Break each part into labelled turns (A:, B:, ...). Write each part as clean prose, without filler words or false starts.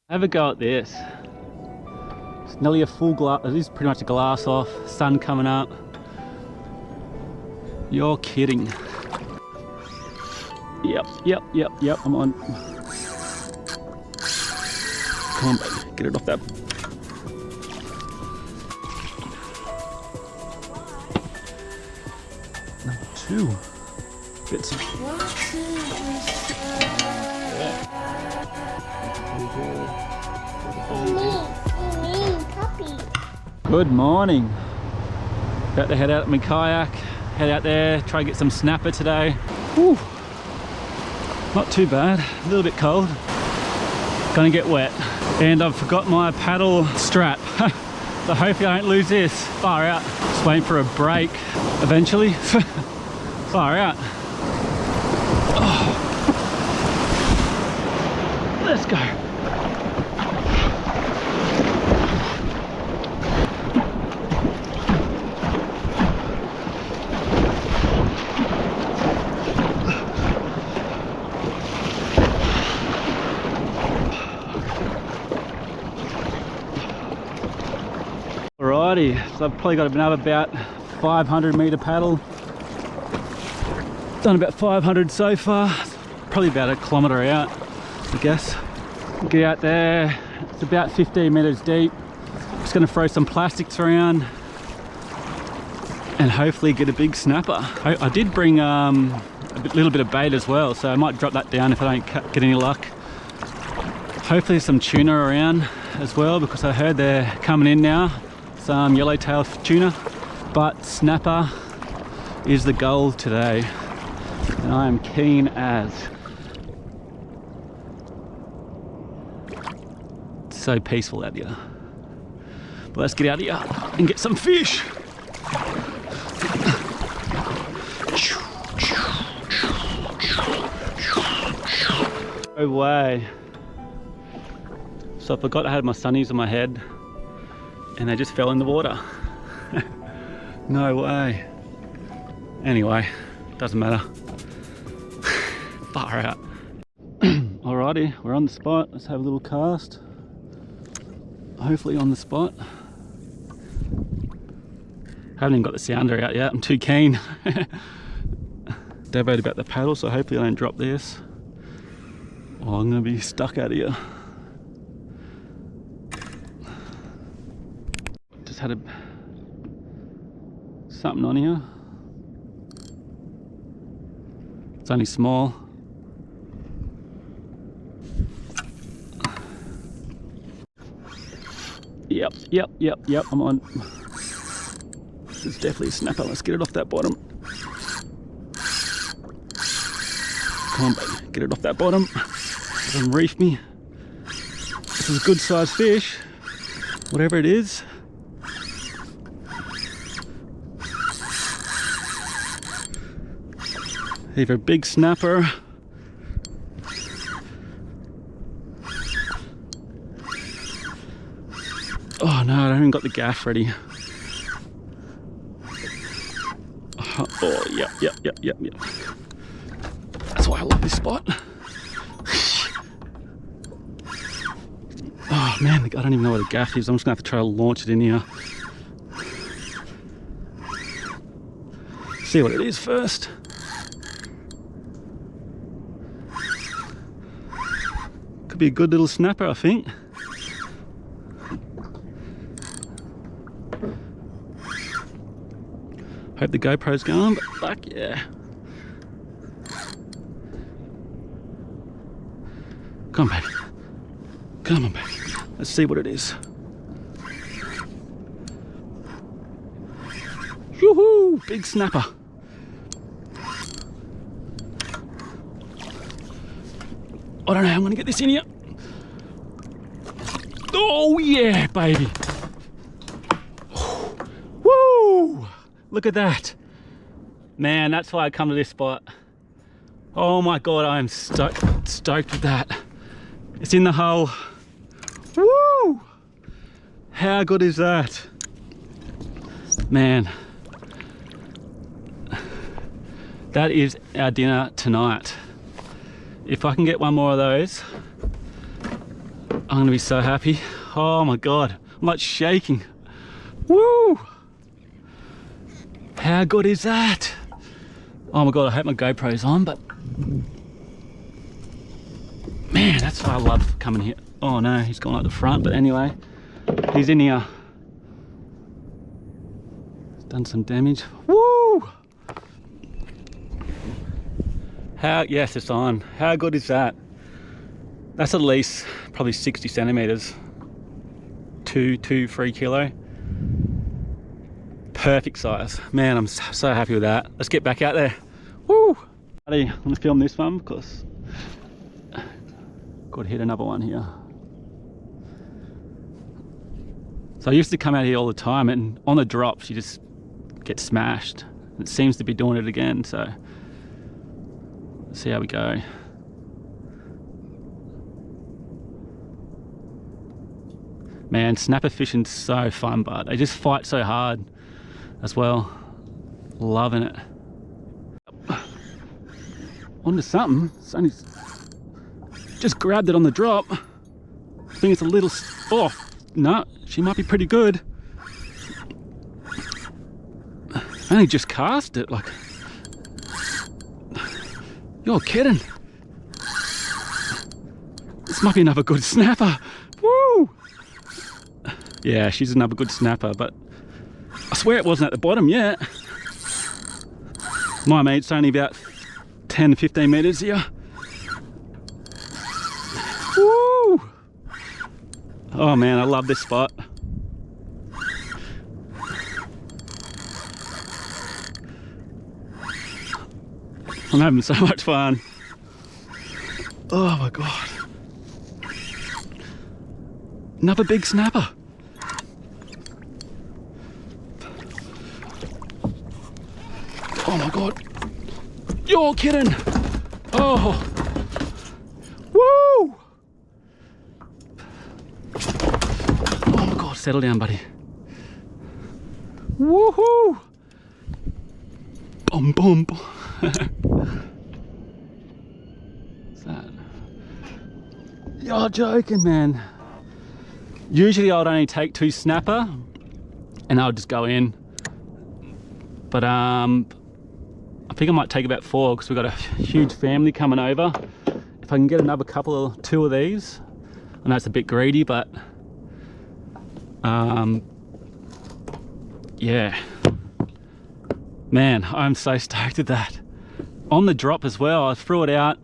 A: Have a go at this. It's nearly a full glass. It is pretty much a glass off. Sun coming up. You're kidding. Yep. I'm on. Come on, baby. Get it off that. Number 2. Bits of. Good morning. About to head out with my kayak. Head out there, try to get some snapper today. Whew. Not too bad. A little bit cold. Gonna get wet. And I've forgot my paddle strap. So hopefully I don't lose this. Far out. Just waiting for a break eventually. Far out. Oh. Let's go. Alrighty, so I've probably got another about 500 meter paddle. Done about 500 so far. Probably about a kilometre out, I guess. Get out there. It's about 15 meters deep. Just going to throw some plastics around and hopefully get a big snapper. I did bring a little bit of bait as well, so I might drop that down if I don't get any luck. Hopefully some tuna around as well, because I heard they're coming in now. Some yellowtail tuna, but snapper is the goal today, and I am keen as. It's so peaceful out here. But let's get out here and get some fish. No way. So I forgot I had my sunnies on my head and they just fell in the water. No way. Anyway, doesn't matter. Far out. Alrighty, we're on the spot. Let's have a little cast. Hopefully on the spot. Haven't even got the sounder out yet. I'm too keen. Devoed about the paddle, so hopefully I don't drop this. Oh, I'm gonna be stuck out here. Just had something on here. It's only small. Yep, I'm on. This is definitely a snapper. Let's get it off that bottom. Come on, baby, get it off that bottom. Doesn't reef me. This is a good sized fish, whatever it is. Either a big snapper . Oh no, I haven't even got the gaff ready. Oh, yep. That's why I love this spot. Oh man, I don't even know what a gaff is. I'm just gonna have to try to launch it in here. See what it is first. Could be a good little snapper, I think. Hope the GoPro's going, but fuck yeah. Come on, baby. Come on, baby. Let's see what it is. Woohoo! Big snapper. I don't know how I'm gonna get this in here. Oh yeah, baby. Woo! Look at that. Man, that's why I come to this spot. Oh my God, I am stoked with that. It's in the hole. Woo! How good is that? Man. That is our dinner tonight. If I can get one more of those, I'm gonna be so happy. Oh my God, I'm like shaking. Woo! How good is that? Oh my God, I hope my GoPro's on, but man, that's why I love coming here. Oh no, he's gone up the front, but anyway, he's in here. He's done some damage. Woo! Yes, it's on. How good is that? That's at least probably 60 centimeters. 3 kilo. Perfect size. Man, I'm so happy with that. Let's get back out there. Woo! I'm gonna film this one because got to hit another one here. So I used to come out here all the time, and on the drops you just get smashed. It seems to be doing it again, so let's see how we go. Man, snapper fishing's so fun, but they just fight so hard as well. Loving it. Onto something. It's only just grabbed it on the drop. I think it's a little, oh no, she might be pretty good. I only just cast it, like, you're kidding. This might be another good snapper. Woo! Yeah, she's another good snapper, but I swear it wasn't at the bottom yet. My mate's only about 10-15 meters here. Woo! Oh man, I love this spot. I'm having so much fun. Oh my God. Another big snapper. Oh my God. You're kidding. Oh. Woo! Oh my God, settle down, buddy. Woohoo! Boom, boom, boom. What's that? You're joking, man. Usually I would only take 2 snapper and I would just go in. But I think I might take about 4 because we've got a huge family coming over. If I can get another couple, 2 of these. I know it's a bit greedy, but yeah. Man, I'm so stoked at that. On the drop as well, I threw it out.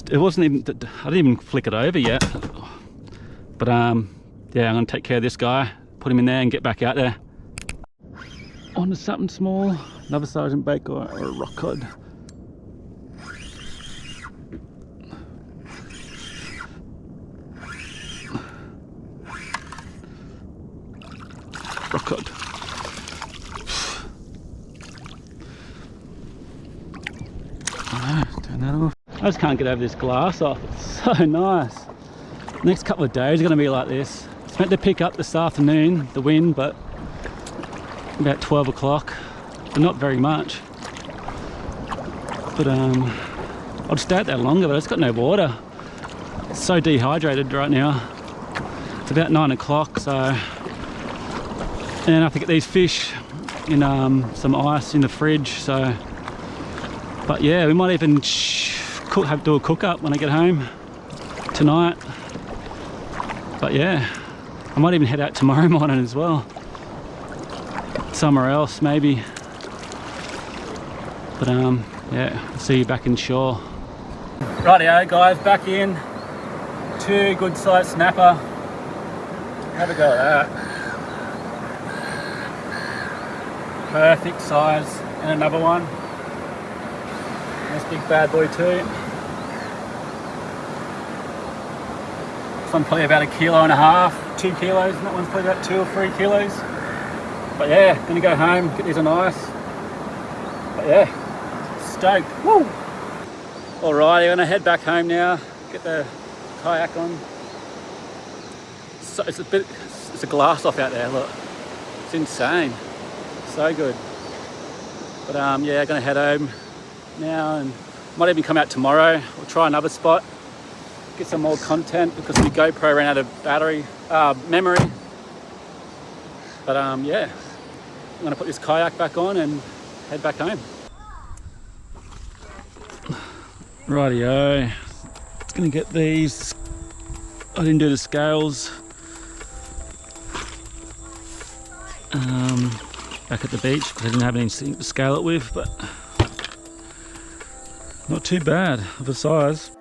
A: It wasn't even, I didn't even flick it over yet. But yeah, I'm gonna take care of this guy, put him in there and get back out there. Onto something small, another sergeant bait or a rock cod. Rock cod. Turn that off. I just can't get over this glass off. It's so nice. Next couple of days are going to be like this. It's meant to pick up this afternoon, the wind, but about 12 o'clock, but not very much. But I'll stay out there longer, but it's got no water. It's so dehydrated right now. It's about 9 o'clock, so, and I have to get these fish in some ice in the fridge, so. But yeah, we might even do a cook up when I get home tonight. But yeah, I might even head out tomorrow morning as well. Somewhere else maybe. But yeah, I'll see you back in shore. Rightio guys, back in. 2 good sized snapper. Have a go at that. Perfect size. And another one. Nice big bad boy too. This one's probably about 1.5 kilos, 2 kilos, and that one's probably about 2 or 3 kilos. But yeah, gonna go home, get these on ice. But yeah, stoked. Woo! Alright, I'm gonna head back home now, get the kayak on. So it's a glass off out there, look. It's insane. So good. But yeah, gonna head home now and might even come out tomorrow. We'll try another spot. get some more content because my GoPro ran out of battery, memory. But yeah, I'm gonna put this kayak back on and head back home. Rightio, it's gonna get these. I didn't do the scales. Back at the beach because I didn't have anything to scale it with, but not too bad of a size.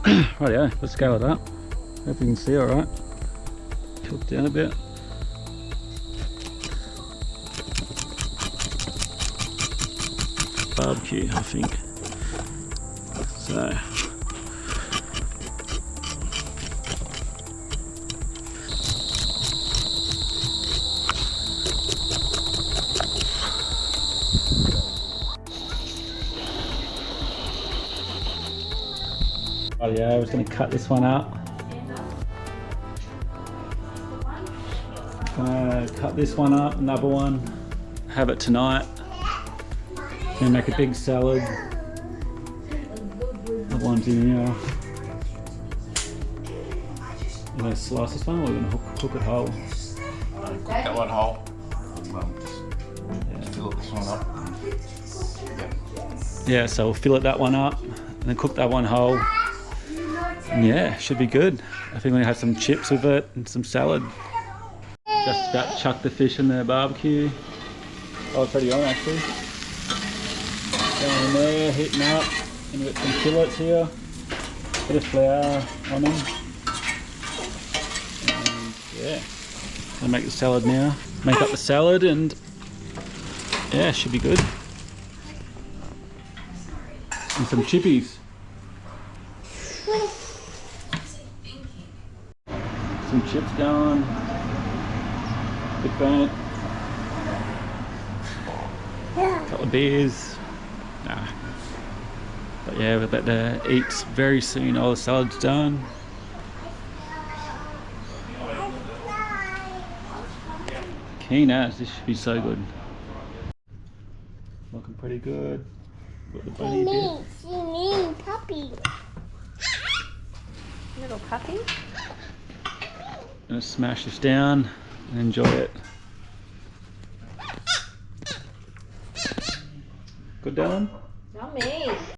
A: Rightio, let's scale it up. Hope you can see all right. Tilt down a bit. Barbecue, I think. So. Oh yeah, I was going to cut this one up. Cut this one up, another one. Have it tonight. Gonna make a big salad. The one's in here. You gonna slice this one, or are we gonna cook it whole?
B: Cook that one whole. Just fill this one up.
A: Yeah, so we'll fillet that one up and then cook that one whole. And yeah, should be good. I think we're gonna have some chips with it and some salad. Just about to chuck the fish in the barbecue. Oh, it's already on actually. Going in there, heating up. And we've got some fillets here. Bit of flour on them. And yeah, gonna make the salad now. Make up the salad and yeah, should be good. And some chippies. Some chips going. Bit burnt. Couple of beers. Nah. But yeah, we're about to eat very soon. All the salad's done. Keen as, this should be so good. Looking pretty good. Got the bunny bit.
C: Me, puppy.
D: Little puppy.
A: Gonna smash this down and enjoy it. Good, Dylan?
D: Not me.